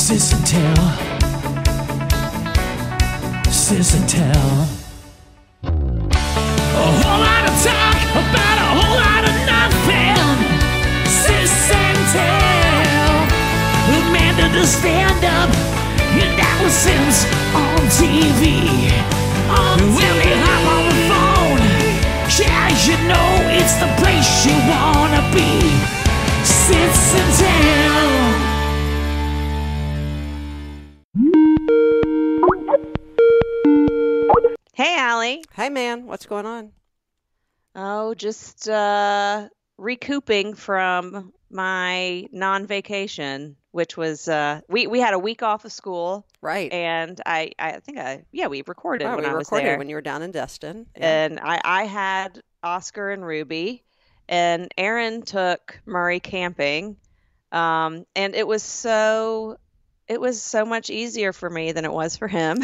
Sis and tell. Sis and tell. A whole lot of talk about a whole lot of nothing. Sis and tell. Amanda to stand up and Alison's on TV. When they hop on the phone, yeah, you know it's the place you wanna be. Sis and tell. Hey, Allie. Hey, man. What's going on? Oh, just recouping from my non-vacation, which was we had a week off of school, Right. and I think we recorded Right, when we I was recorded there, when you were down in Destin. Yeah. and I had Oscar and Ruby, and Aaron took Murray camping, and it was so much easier for me than it was for him.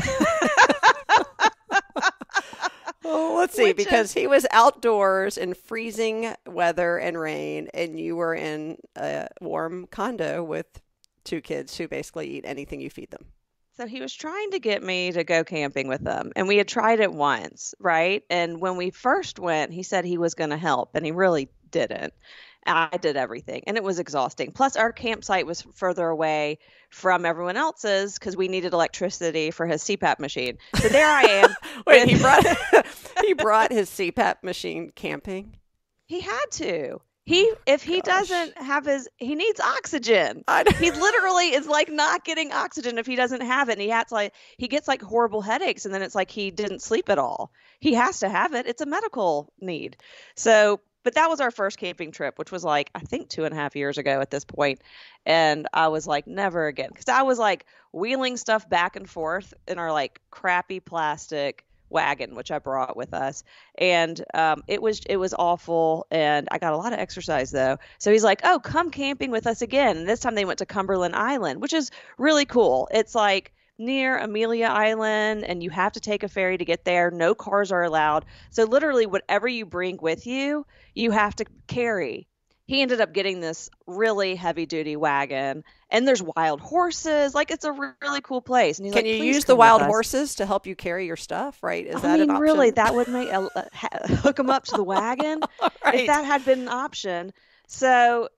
Well, let's see, because he was outdoors in freezing weather and rain, and you were in a warm condo with two kids who basically eat anything you feed them. So he was trying to get me to go camping with them, and we had tried it once, right? And when we first went, he said he was going to help, and he really didn't. I did everything, and it was exhausting. Plus, our campsite was further away from everyone else's because we needed electricity for his CPAP machine. So there I am. Wait, he brought his CPAP machine camping? He had to. If he doesn't have he needs oxygen. He literally is like not getting oxygen if he doesn't have it. And he gets like horrible headaches, and then it's like he didn't sleep at all. He has to have it. It's a medical need. So, but that was our first camping trip, which was like, I think 2.5 years ago at this point. And I was like, never again. Because I was like wheeling stuff back and forth in our like crappy plastic wagon, which I brought with us. And it was awful. And I got a lot of exercise though. So he's like, oh, come camping with us again. And this time they went to Cumberland Island, which is really cool. It's like near Amelia Island, and you have to take a ferry to get there. No cars are allowed. So literally whatever you bring with you, you have to carry. He ended up getting this really heavy duty wagon, and there's wild horses. Like, it's a really cool place. And he's Can like, you "Please use the come wild with us." horses to help you carry your stuff, right? Is I that mean, an option? really, that would make hook him up to the wagon Right. if that had been an option. So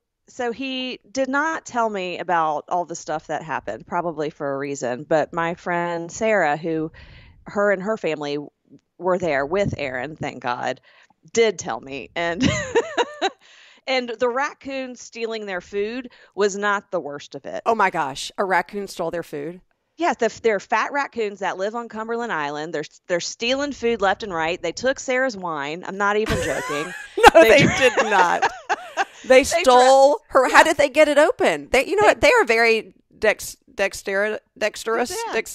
he did not tell me about all the stuff that happened, probably for a reason. But my friend Sarah, her and her family were there with Aaron, thank God, did tell me. And and the raccoons stealing their food was not the worst of it. Oh my gosh, a raccoon stole their food? Yes, they're fat raccoons that live on Cumberland Island. They're stealing food left and right. They took Sarah's wine. I'm not even joking. No, they did not. They stole her. How did they get it open? What? They are very dexterous,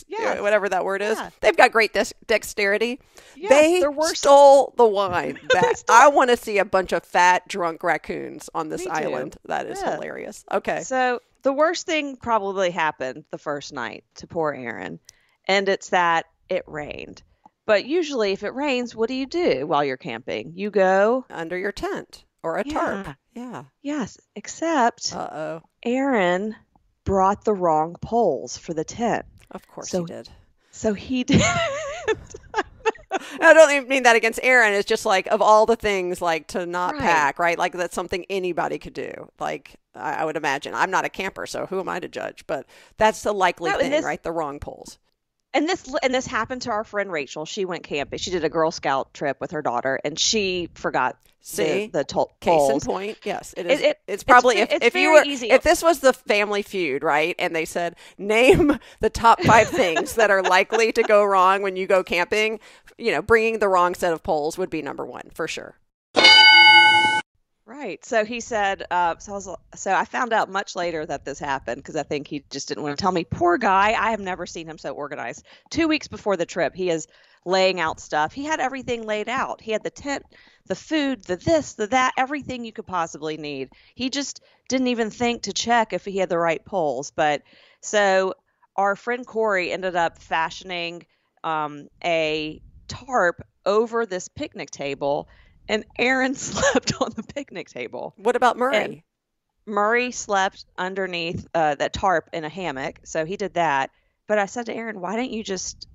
Yes. whatever that word is. Yeah. They've got great dexterity. Yes, They they're worse. stole the wine. I want to see a bunch of fat, drunk raccoons on this Me too. island. That is Yeah. hilarious. Okay. So the worst thing probably happened the first night to poor Aaron, and it's that it rained. But usually if it rains, what do you do while you're camping? You go Under your tent or a tarp. Yeah. Yes, except Uh-oh. Aaron brought the wrong poles for the tent. Of course So- he did. So he did. I don't even mean that against Aaron. It's just like, of all the things, like, to not Right. pack, right? Like, that's something anybody could do. Like, I would imagine. I'm not a camper, so who am I to judge? But that's the likely No, and thing, this- right? The wrong poles. And this happened to our friend Rachel. She went camping. She did a Girl Scout trip with her daughter, and she forgot See? the Case in poles. point, yes, it is. It- it's probably it's if you very were easy. if this was the Family Feud, right? And they said, name the top 5 things that are likely to go wrong when you go camping. Bringing the wrong set of poles would be number 1 for sure. Right. So he said, so I found out much later that this happened because I think he just didn't want to tell me. Poor guy. I have never seen him so organized. 2 weeks before the trip, he is laying out stuff. He had everything laid out. He had the tent, the food, the this, the that, everything you could possibly need. He just didn't even think to check if he had the right poles. But so our friend Corey ended up fashioning a tarp over this picnic table, and Aaron slept on the picnic table. What about Murray? And Murray slept underneath that tarp in a hammock, so he did that. But I said to Aaron, why didn't you just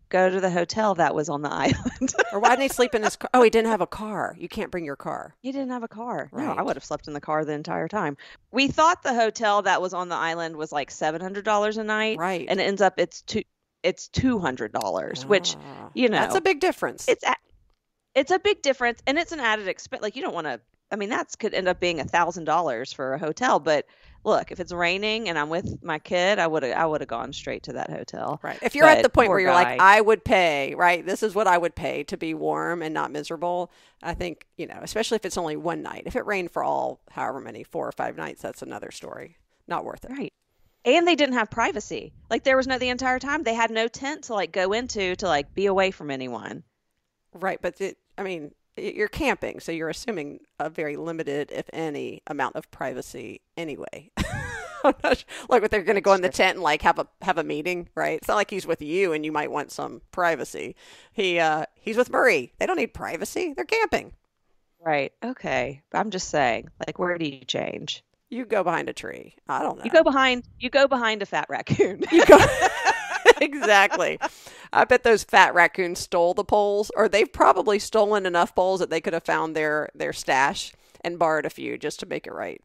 go to the hotel that was on the island? Or why didn't he sleep in his car? Oh, he didn't have a car. You can't bring your car. He didn't have a car. No, I Right. would have slept in the car the entire time. We thought the hotel that was on the island was like $700 a night, Right. and it ends up it's $200, which Ah, you know that's a big difference. it's a big difference, and it's an added expense. Like you don't want to. I mean, that's could end up being $1,000 for a hotel. But look, if it's raining and I'm with my kid, I would have gone straight to that hotel. Right. If you're at But the point poor where you're guy. like, I would pay, right? This is what I would pay to be warm and not miserable. I think, especially if it's only one night. If it rained for however many, 4 or 5 nights, that's another story. Not worth it. Right. And they didn't have privacy. Like there was the entire time they had no tent to like go into to like be away from anyone. Right. But you're camping, so you're assuming a very limited, if any, amount of privacy anyway. I'm not sure. Like, what they're going to go in the tent and like have a meeting, right? It's not like he's with you and you might want some privacy. He's with Murray. They don't need privacy. They're camping. Right. Okay. I'm just saying, like, where do you change? You go behind a tree. I don't know. You go behind a fat raccoon. You go exactly. I bet those fat raccoons stole the poles, or they've probably stolen enough poles that they could have found their stash and borrowed a few just to make it right.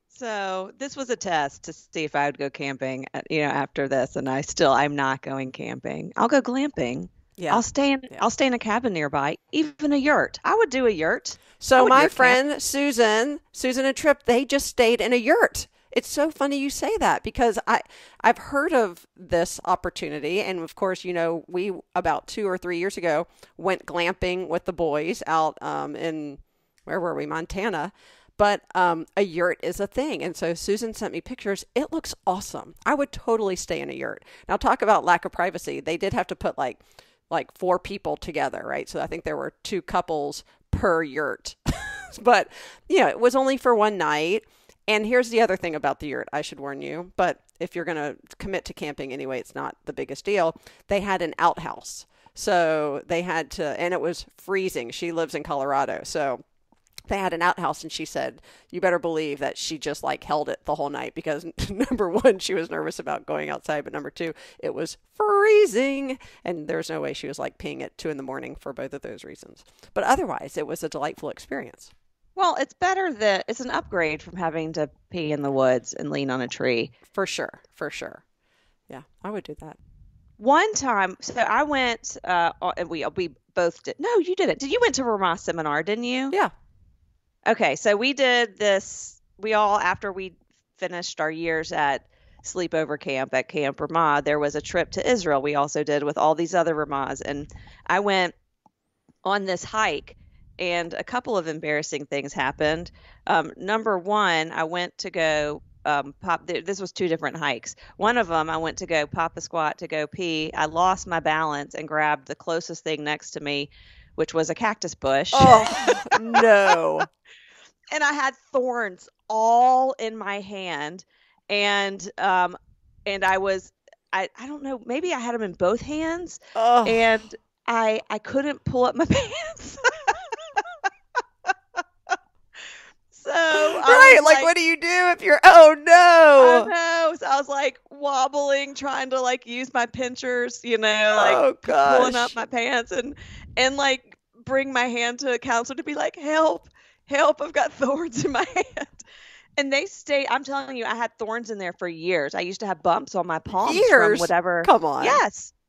So this was a test to see if I would go camping, after this, and I'm not going camping. I'll go glamping. Yeah. I'll stay in a cabin nearby, even a yurt. I would do a yurt. So my yurt camp. friend Susan and Tripp, they just stayed in a yurt. It's so funny you say that because I've heard of this opportunity. And of course, we about 2 or 3 years ago went glamping with the boys out in, where were we? Montana. But a yurt is a thing. And so Susan sent me pictures. It looks awesome. I would totally stay in a yurt. Now talk about lack of privacy. They did have to put like 4 people together, right? So I think there were 2 couples per yurt. But, it was only for one night. And here's the other thing about the yurt, I should warn you. But if you're going to commit to camping anyway, it's not the biggest deal. They had an outhouse. So they had to, and it was freezing. She lives in Colorado. So they had an outhouse, and she said, you better believe that she just like held it the whole night because number 1, she was nervous about going outside, but number 2, it was freezing, and there's no way she was like peeing at 2 a.m. for both of those reasons. But otherwise, it was a delightful experience. Well, it's better that it's an upgrade from having to pee in the woods and lean on a tree. For sure. Yeah, I would do that. One time, so I went, and we both did. No, you didn't. You went to Vermont seminar, didn't you? Yeah. Okay, so we did this. We all, after we finished our years at sleepover camp at Camp Ramah, there was a trip to Israel we also did with all these other Ramahs. And I went on this hike, and a couple of embarrassing things happened. Number 1, I went to go this was 2 different hikes. One of them, I went to go pop a squat to go pee. I lost my balance and grabbed the closest thing next to me, which was a cactus bush. Oh, no. And I had thorns all in my hand. And I don't know, maybe I had them in both hands. Oh. And I couldn't pull up my pants. So right, like what do you do if you're, oh no. I know. So I was like wobbling, trying to like use my pinchers, Oh, gosh. pulling up my pants and like bring my hand to a counselor to be like, help, I've got thorns in my hand. And they stay, I'm telling you, I had thorns in there for years. I used to have bumps on my palms Years? from whatever. Come on.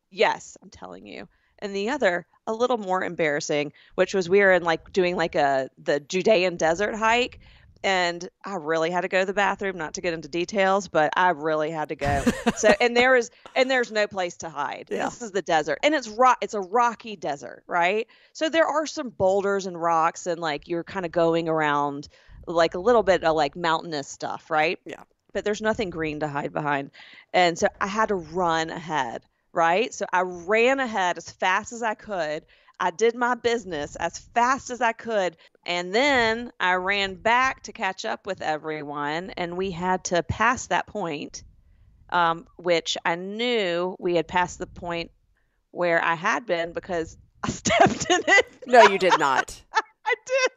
Yes, I'm telling you. And the other, a little more embarrassing, which was we were in like doing like the Judean desert hike, and I really had to go to the bathroom, not to get into details, but I really had to go. So there's no place to hide. Yeah. This is the desert, and it's a rocky desert, right? So there are some boulders and rocks, and like you're kind of going around like a little bit of like mountainous stuff, right? Yeah. But there's nothing green to hide behind. And so I had to run ahead. Right? So I ran ahead as fast as I could. I did my business as fast as I could. And then I ran back to catch up with everyone. And we had to pass that point, which I knew we had passed the point where I had been because I stepped in it. No, you did not. I did.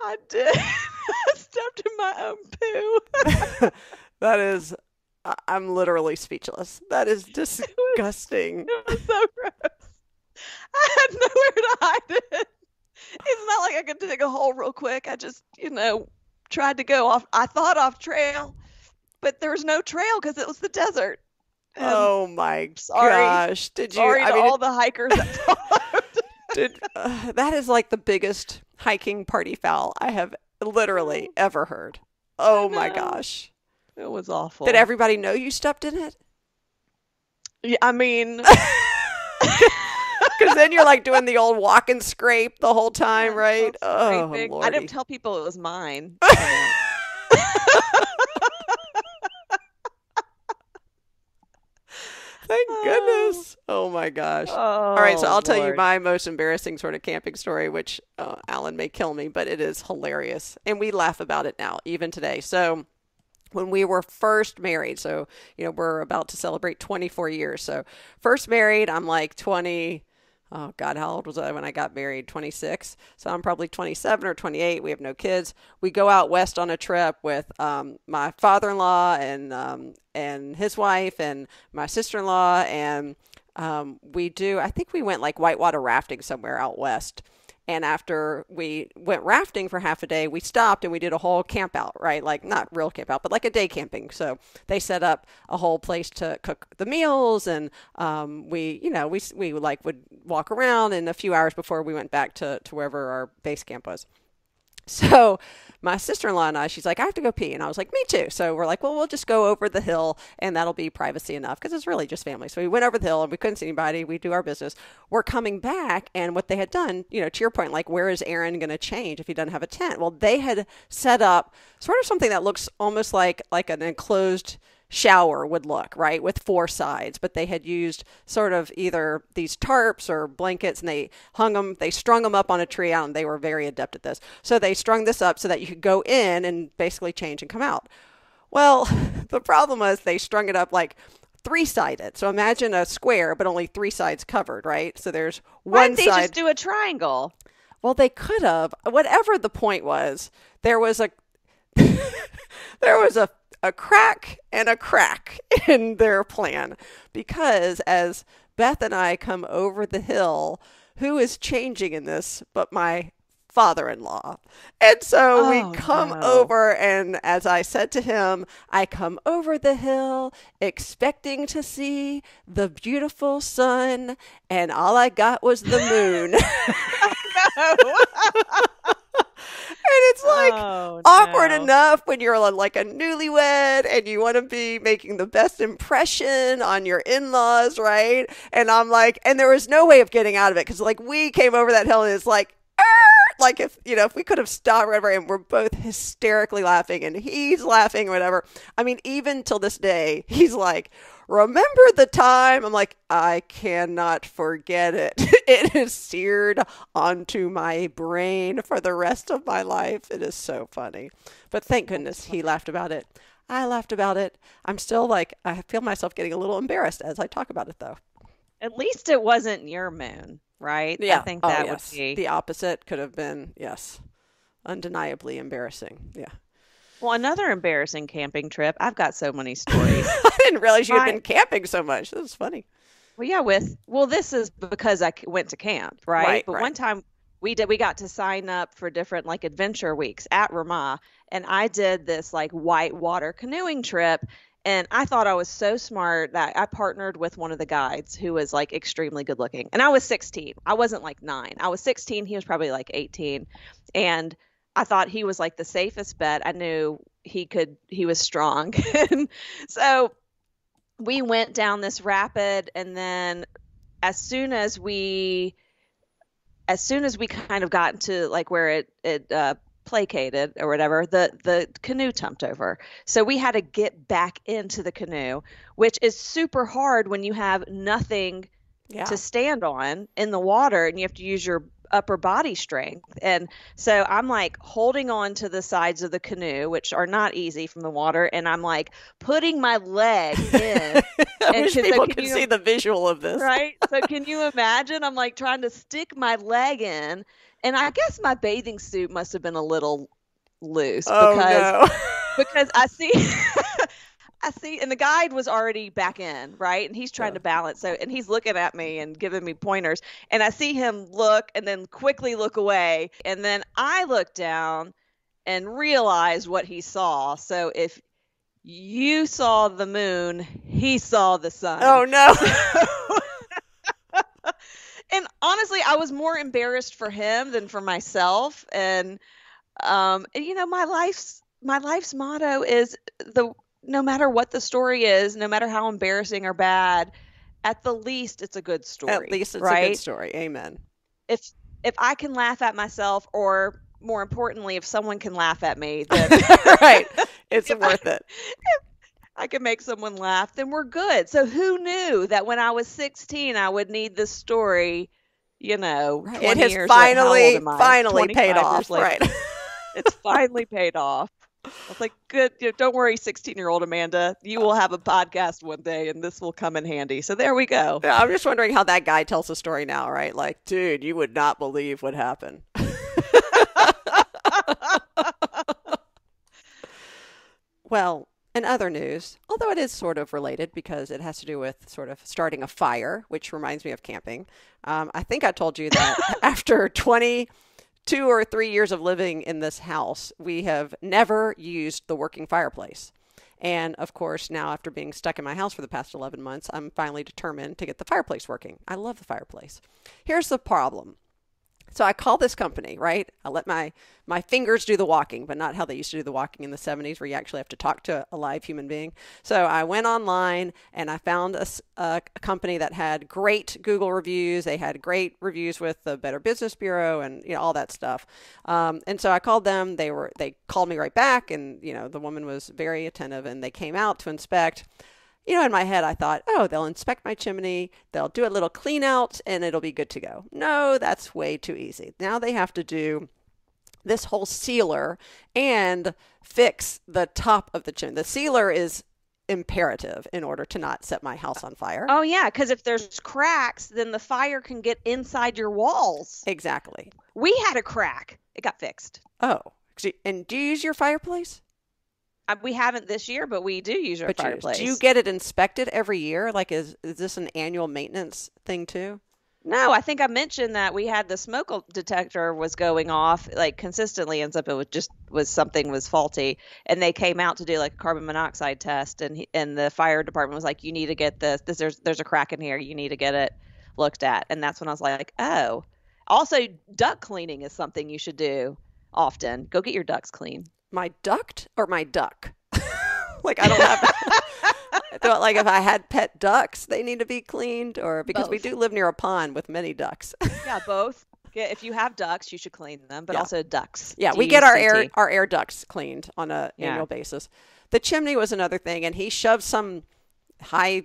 I stepped in my own poo. That is, I'm literally speechless. That is disgusting. It was so gross. I had nowhere to hide it. It's not like I could dig a hole real quick. I just, tried to go off. I thought off trail, but there was no trail because it was the desert. And oh my gosh! Did you? Sorry to all the hikers that followed. That is like the biggest hiking party foul I have literally ever heard. Oh my gosh! It was awful. Did everybody know you stepped in it? Yeah, I mean. Because then you're like doing the old walk and scrape the whole time, right? Oh, Lordy. I didn't tell people it was mine. Thank goodness. Oh my gosh. All right, so I'll tell you my most embarrassing sort of camping story, which Alan may kill me, but it is hilarious. And we laugh about it now, even today. So when we were first married, so, we're about to celebrate 24 years. So first married, I'm like 20. Oh God, how old was I when I got married? 26. So I'm probably 27 or 28. We have no kids. We go out west on a trip with my father-in-law and his wife and my sister-in-law, and I think we went like whitewater rafting somewhere out west. And after we went rafting for half a day, we stopped and we did a whole camp out, right? Like not real camp out, but like a day camping. So they set up a whole place to cook the meals, and we like would walk around in a few hours before we went back to wherever our base camp was. So my sister-in-law and I, she's like, I have to go pee. And I was like, me too. So we're like, well, we'll just go over the hill and that'll be privacy enough because it's really just family. So we went over the hill and we couldn't see anybody. We do our business. We're coming back, and what they had done, to your point, like, where is Aaron going to change if he doesn't have a tent? Well, they had set up sort of something that looks almost like an enclosed shower would look, right, with 4 sides, but they had used sort of either these tarps or blankets, and they strung them up on a tree, and they were very adept at this. So they strung this up so that you could go in and basically change and come out. Well, the problem was they strung it up like 3-sided. So imagine a square, but only 3 sides covered, right? So there's one side. Why didn't they just do a triangle? Well, they could have. Whatever the point was, there was a crack and a crack in their plan, because as Beth and I come over the hill, who is changing in this but my father-in-law? And so we come over, and as I said to him, I come over the hill expecting to see the beautiful sun, and all I got was the moon. And it's like awkward enough when you're like a newlywed and you want to be making the best impression on your in-laws, right? And I'm like, and there was no way of getting out of it, because like we came over that hill and it's like, like if we could have stopped, whatever, and we're both hysterically laughing and he's laughing or whatever. I mean, even till this day, he's like, remember the time? I'm like, I cannot forget it. It is seared onto my brain for the rest of my life. It is so funny. But thank goodness he laughed about it. I laughed about it. I'm still like, I feel myself getting a little embarrassed as I talk about it, though. At least it wasn't your moon, right? Yeah. I think that would be. The opposite could have been, yes, undeniably embarrassing. Yeah. Well, another embarrassing camping trip. I've got so many stories. I didn't realize you had been camping so much. This is funny. Well, yeah, this is because I went to camp, right? But one time we got to sign up for different like adventure weeks at Ramah, and I did this like whitewater canoeing trip, and I thought I was so smart that I partnered with one of the guides who was like extremely good looking. And I was 16. I wasn't like 9. I was 16. He was probably like 18. And I thought he was like the safest bet. I knew he was strong. And so we went down this rapid, and then as soon as we kind of got into like where it placated or whatever, the canoe tumped over. So we had to get back into the canoe, which is super hard when you have nothing to stand on in the water and you have to use your upper body strength. And so I'm like holding on to the sides of the canoe, which are not easy from the water, and I'm like putting my leg in. I wish people could see the visual of this. Right? So can you imagine? I'm like trying to stick my leg in, and I guess my bathing suit must have been a little loose Oh, because I see and the guide was already back in, right? And he's trying to balance. So, and he's looking at me and giving me pointers. And I see him look and then quickly look away. And then I look down and realize what he saw. So if you saw the moon, he saw the sun. Oh, no. And honestly, I was more embarrassed for him than for myself. And you know, my life's motto is no matter what the story is, no matter how embarrassing or bad, at the least it's a good story. At least it's right? a good story. Amen. If I can laugh at myself, or more importantly, if someone can laugh at me, then right, it's worth it. I can make someone laugh, then we're good. So who knew that when I was 16, I would need this story, you know, Right. 20 It has years finally later. How old am I? paid 25 off. years later. Right. It's finally paid off. I was like, good. Don't worry, 16-year-old Amanda. You will have a podcast one day, and this will come in handy. So there we go. Yeah, I'm just wondering how that guy tells the story now, right? Like, dude, you would not believe what happened. Well, in other news, although it is sort of related because it has to do with sort of starting a fire, which reminds me of camping. I think I told you that after 22 or 3 years of living in this house, we have never used the working fireplace. And of course, now after being stuck in my house for the past 11 months, I'm finally determined to get the fireplace working. I love the fireplace. Here's the problem. So I call this company, right? I let my fingers do the walking, but not how they used to do the walking in the 70s where you actually have to talk to a live human being. So I went online and I found a company that had great Google reviews. They had great reviews with the Better Business Bureau and, you know, all that stuff. And so I called them. They called me right back, and, you know, the woman was very attentive, and they came out to inspect. You know, in my head, I thought, oh, they'll inspect my chimney, they'll do a little clean out, and it'll be good to go. No, that's way too easy. Now they have to do this whole sealer and fix the top of the chimney. The sealer is imperative in order to not set my house on fire. Oh, yeah, because if there's cracks, then the fire can get inside your walls. Exactly. We had a crack. It got fixed. Oh, and do you use your fireplace? We haven't this year, but we do use our fireplace. Do you get it inspected every year? Like, is this an annual maintenance thing too? No, I think I mentioned that we had the smoke detector was going off like consistently, and it was something was faulty, and they came out to do like a carbon monoxide test, and the fire department was like, you need to get this. There's a crack in here. You need to get it looked at, and that's when I was like, oh. Also, duct cleaning is something you should do often. Go get your ducts clean. My duct or my duck? Like, I don't have like if I had pet ducks, they need to be cleaned, or because Both. we do live near a pond with many ducks. Yeah, both. If you have ducks, you should clean them, but also ducks. Yeah, we get our DUCT. air ducts cleaned on an annual basis. The chimney was another thing, and he shoved some high,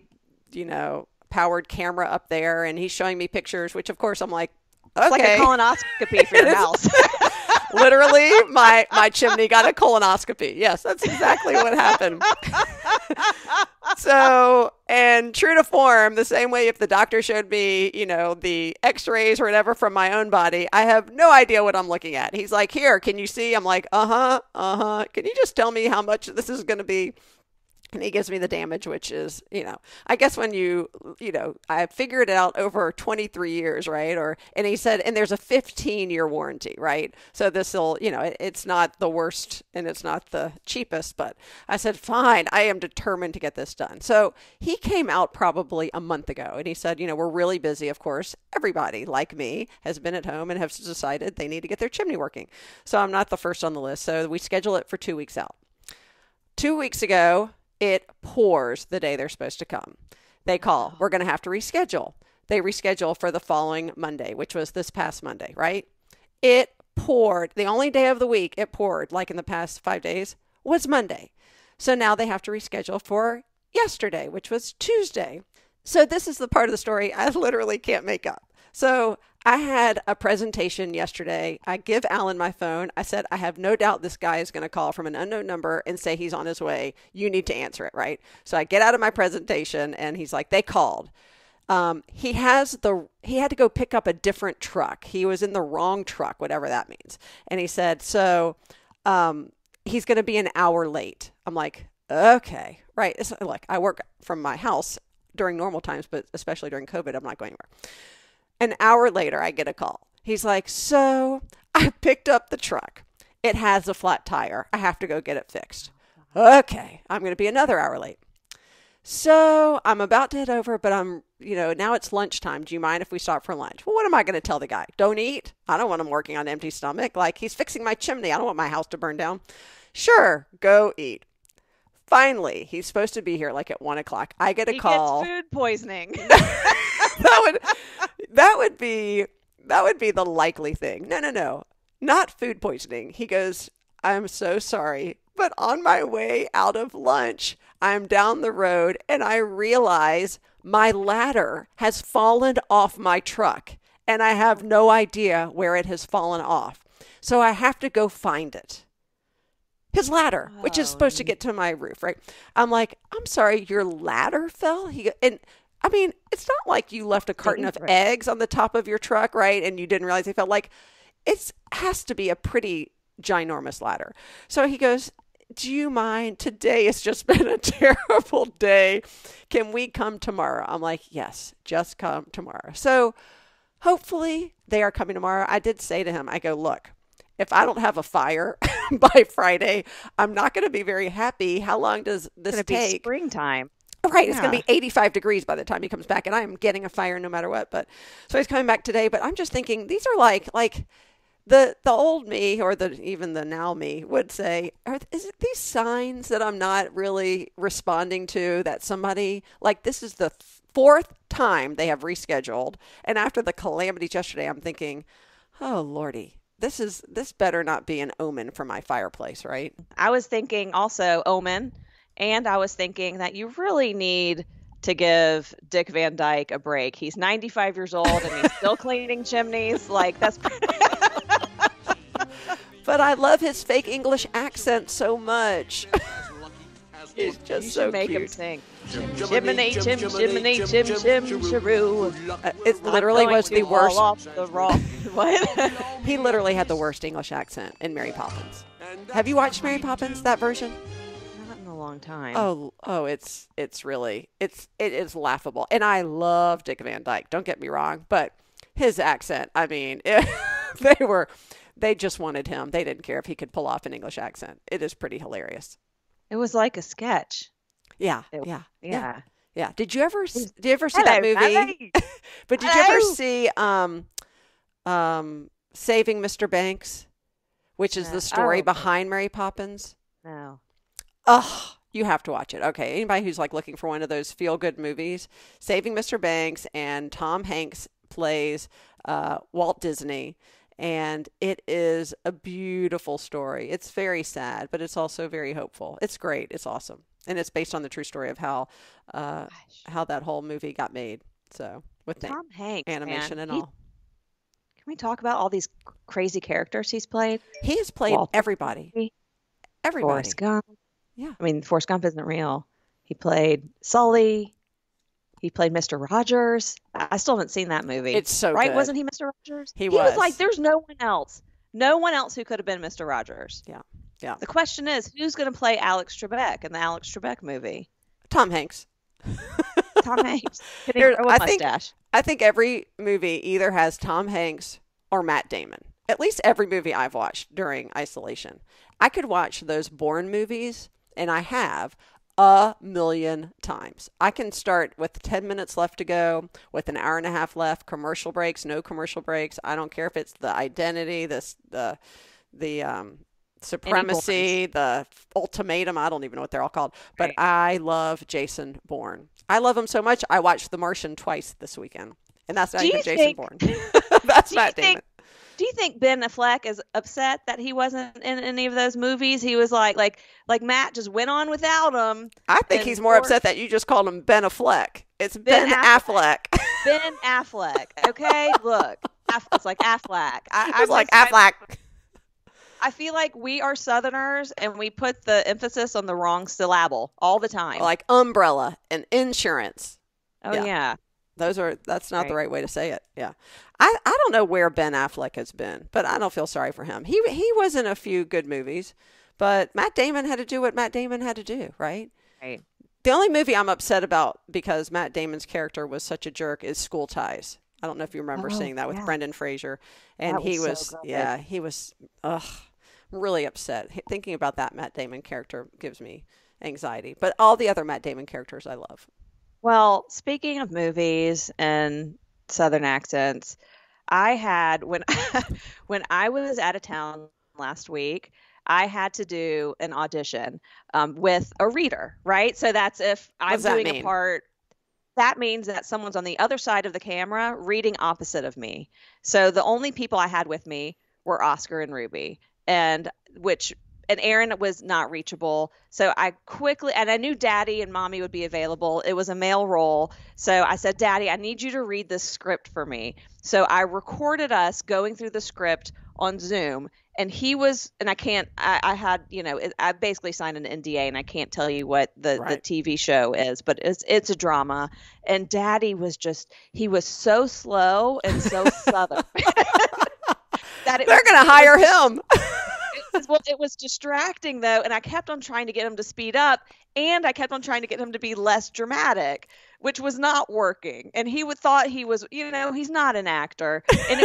powered camera up there, and he's showing me pictures, which of course I'm like, okay. It's like a colonoscopy for your house. Literally, my chimney got a colonoscopy. Yes, that's exactly what happened. So, and true to form, the same way if the doctor showed me, the x-rays or whatever from my own body, I have no idea what I'm looking at. He's like, here, can you see? I'm like, Can you just tell me how much this is going to be? And he gives me the damage, which is, I guess when I figured it out over 23 years, right? And he said, and there's a 15-year warranty, right? So this will, it's not the worst and it's not the cheapest, but I said, fine, I am determined to get this done. So he came out probably a month ago and he said, we're really busy, of course. Everybody like me has been at home and has decided they need to get their chimney working. So I'm not the first on the list. So we schedule it for 2 weeks out. 2 weeks ago, it pours the day they're supposed to come. They call. We're going to have to reschedule. They reschedule for the following Monday, which was this past Monday, right? It poured. The only day of the week it poured, like in the past 5 days, was Monday. So now they have to reschedule for yesterday, which was Tuesday. So this is the part of the story I literally can't make up. So I had a presentation yesterday. I give Alan my phone. I said, I have no doubt this guy is going to call from an unknown number and say he's on his way. You need to answer it, right? So I get out of my presentation and he's like, they called. He had to go pick up a different truck. He was in the wrong truck, whatever that means. And he said, so He's going to be an hour late. I'm like, okay, right. It's like I work from my house during normal times, but especially during COVID, I'm not going anywhere. An hour later, I get a call. He's like, so I picked up the truck. It has a flat tire. I have to go get it fixed. Okay, I'm going to be another hour late. So I'm about to head over, but now it's lunchtime. Do you mind if we stop for lunch? Well, what am I going to tell the guy? Don't eat? I don't want him working on an empty stomach. Like, he's fixing my chimney. I don't want my house to burn down. Sure, go eat. Finally, he's supposed to be here like at 1 o'clock. I get a call. He gets food poisoning. that would be the likely thing. No, not food poisoning. He goes, I'm so sorry, but on my way out of lunch, I'm down the road and I realize my ladder has fallen off my truck and I have no idea where it has fallen off. So I have to go find it. His ladder, which is supposed to get to my roof, right? I'm like, I'm sorry, your ladder fell? I mean, it's not like you left a carton of eggs on the top of your truck, right? And you didn't realize they fell. Like, it has to be a pretty ginormous ladder. So he goes, do you mind? Today has just been a terrible day. Can we come tomorrow? I'm like, yes, just come tomorrow. So hopefully they are coming tomorrow. I did say to him, I go, look, if I don't have a fire by Friday, I'm not going to be very happy. How long does this take? It's going to be springtime. Right. Yeah. It's going to be 85 degrees by the time he comes back, and I am getting a fire no matter what. But so he's coming back today, but I'm just thinking these are like the old me, or even the now me, would say, is it these signs that I'm not really responding to, that somebody, like, this is the fourth time they have rescheduled. And after the calamities yesterday, I'm thinking, oh, Lordy, this better not be an omen for my fireplace, right? I was thinking also omen, and I was thinking that you really need to give Dick Van Dyke a break. He's 95 years old and he's still cleaning chimneys. Like, that's... But I love his fake English accent so much. He's just so make cute. Him sing. Chimney, chim, chimney, chim, chim, chiroo. It literally was the worst. What? He literally had the worst English accent in Mary Poppins. Have you watched Mary Poppins, that version? Not in a long time. Oh, it is laughable. And I love Dick Van Dyke. Don't get me wrong, but his accent, I mean, they just wanted him. They didn't care if he could pull off an English accent. It is pretty hilarious. It was like a sketch. Yeah. Did you ever see Hello, that movie? Daddy. But did you ever see Saving Mr. Banks, which is the story behind Mary Poppins? No. Oh, you have to watch it. Okay, anybody who's like looking for one of those feel-good movies, Saving Mr. Banks, and Tom Hanks plays Walt Disney. And it is a beautiful story. It's very sad, but it's also very hopeful. It's great. It's awesome. And it's based on the true story of how that whole movie got made. So with Tom Hanks, animation and all. Can we talk about all these crazy characters he's played? He has played everybody. Everybody. Forrest Gump. Yeah. I mean, Forrest Gump isn't real. He played Sully. He played Mr. Rogers. I still haven't seen that movie. It's so right. Good. Wasn't he Mr. Rogers? He was like, there's no one else. No one else who could have been Mr. Rogers. Yeah. The question is, who's going to play Alex Trebek in the Alex Trebek movie? Tom Hanks. Tom Hanks. I think every movie either has Tom Hanks or Matt Damon. At least every movie I've watched during isolation. I could watch those Bourne movies, and I have, 1,000,000 times. I can start with 10 minutes left to go, with an hour and a half left, commercial breaks, no commercial breaks. I don't care if it's the identity, the supremacy, the ultimatum. I don't even know what they're all called, but right. I love Jason Bourne. I love him so much. I watched The Martian twice this weekend, and that's not even Jason Bourne. That's Matt Damon. Do you think Ben Affleck is upset that he wasn't in any of those movies? He was like Matt just went on without him. I think he's more upset that you just called him Ben Affleck. It's Ben Affleck. Ben Affleck. Okay, look, it's like Affleck. I was like Affleck. I feel like we are Southerners and we put the emphasis on the wrong syllable all the time. Like umbrella and insurance. Oh yeah. That's not the right way to say it. Yeah. I don't know where Ben Affleck has been, but I don't feel sorry for him. He was in a few good movies, but Matt Damon had to do what Matt Damon had to do, right? Right. The only movie I'm upset about because Matt Damon's character was such a jerk is School Ties. I don't know if you remember seeing that with Brendan Fraser. And he was really upset. Thinking about that Matt Damon character gives me anxiety. But all the other Matt Damon characters I love. Well, speaking of movies and Southern accents, I had when when I was out of town last week, I had to do an audition with a reader, right? So that's if I'm doing a part. That means that someone's on the other side of the camera reading opposite of me. So the only people I had with me were Oscar and Ruby, and Aaron was not reachable. So I quickly, and I knew Daddy and Mommy would be available. It was a male role. So I said, Daddy, I need you to read this script for me. So I recorded us going through the script on Zoom. And he was, and I had, I basically signed an NDA and I can't tell you what the TV show is, but it's a drama. And Daddy was he was so slow and so Southern. They're going to hire him. It was distracting though. And I kept on trying to get him to speed up, and I kept on trying to get him to be less dramatic, which was not working. And he thought he was, he's not an actor. And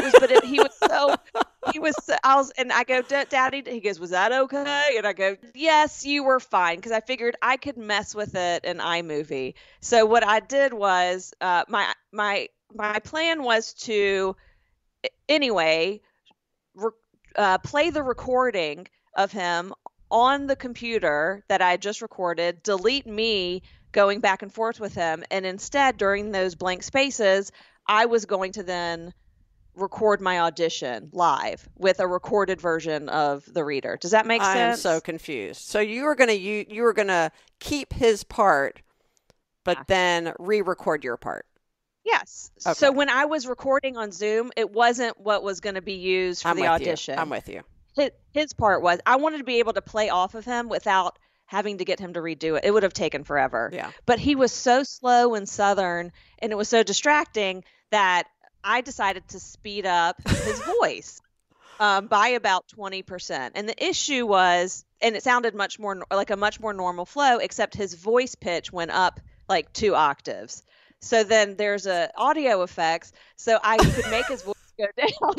and I go, Daddy, he goes, was that okay? And I go, yes, you were fine. Cause I figured I could mess with it in iMovie. So what I did was, my plan was to anyway, play the recording of him on the computer that I just recorded, delete me going back and forth with him. And instead, during those blank spaces, I was going to then record my audition live with a recorded version of the reader. Does that make sense? I'm so confused. So you were gonna keep his part, but then re-record your part. Yes. Okay. So when I was recording on Zoom, it wasn't what was going to be used for the audition. I'm with you. His part was, I wanted to be able to play off of him without having to get him to redo it. It would have taken forever. Yeah. But he was so slow and Southern, and it was so distracting that I decided to speed up his voice by about 20%. And the issue was, and it sounded much more like a much more normal flow, except his voice pitch went up like 2 octaves. So then there's audio effects. So I could make his voice go down.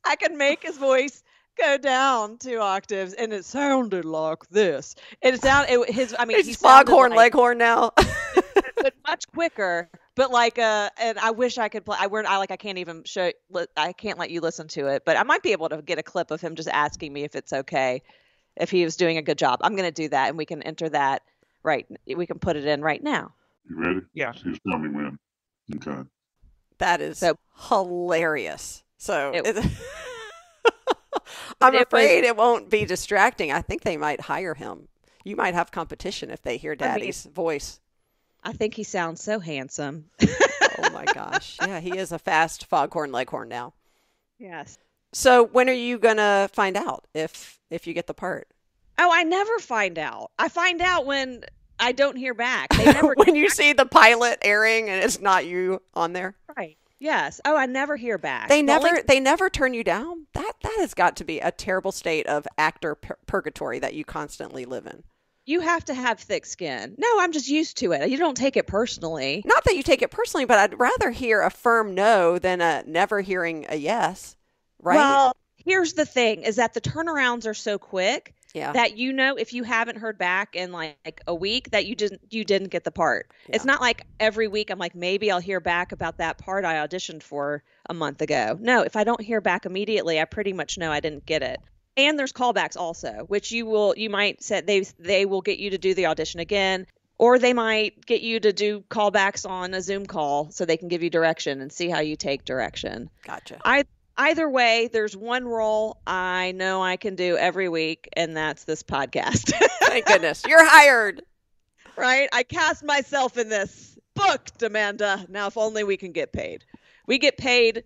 I could make his voice go down 2 octaves, and it sounded like this. And it sounded he's foghorn leghorn now. But much quicker. But and I wish I could play. I can't even show. I can't let you listen to it. But I might be able to get a clip of him just asking me if it's okay, if he was doing a good job. I'm going to do that, and we can enter that. Right. We can put it in right now. You ready? Yeah. Just tell me when. Okay. That is hilarious. So I'm afraid it won't be distracting. I think they might hire him. You might have competition if they hear Daddy's voice. I think he sounds so handsome. Oh my gosh. Yeah, he is a fast foghorn leghorn now. Yes. So when are you going to find out if you get the part? Oh, I never find out. I find out when I don't hear back. They never when you see the pilot airing and it's not you on there. Right. Yes. Oh, I never hear back. They never turn you down. That has got to be a terrible state of actor purgatory that you constantly live in. You have to have thick skin. No, I'm just used to it. You don't take it personally. Not that you take it personally, but I'd rather hear a firm no than a never hearing a yes. Right? Well, here's the thing is that the turnarounds are so quick. Yeah. That if you haven't heard back in like a week that you didn't get the part. Yeah. It's not like every week I'm like, maybe I'll hear back about that part I auditioned for a month ago. No, if I don't hear back immediately, I pretty much know I didn't get it. And there's callbacks also, which you might say they will get you to do the audition again, or they might get you to do callbacks on a Zoom call so they can give you direction and see how you take direction. Gotcha. Either way, there's one role I know I can do every week, and that's this podcast. Thank goodness. You're hired. Right? I cast myself in this. Booked, Amanda. Now, if only we can get paid. We get paid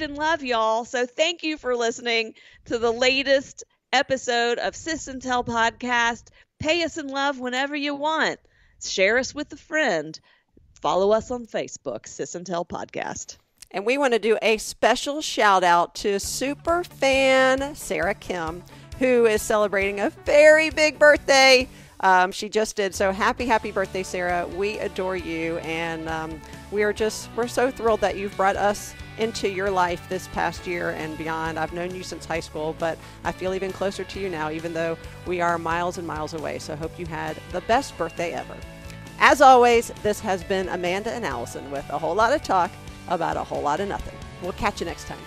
and love y'all. So thank you for listening to the latest episode of Sis and Tell podcast. Pay us in love whenever you want. Share us with a friend. Follow us on Facebook, Sis and Tell Podcast. And we want to do a special shout out to super fan Sarah Kim, who is celebrating a very big birthday. She just did. So happy birthday, Sarah. We adore you. And we're so thrilled that you've brought us into your life this past year and beyond. I've known you since high school, but I feel even closer to you now, even though we are miles and miles away. So I hope you had the best birthday ever. As always, this has been Amanda and Alison with a whole lot of talk about a whole lot of nothing. We'll catch you next time.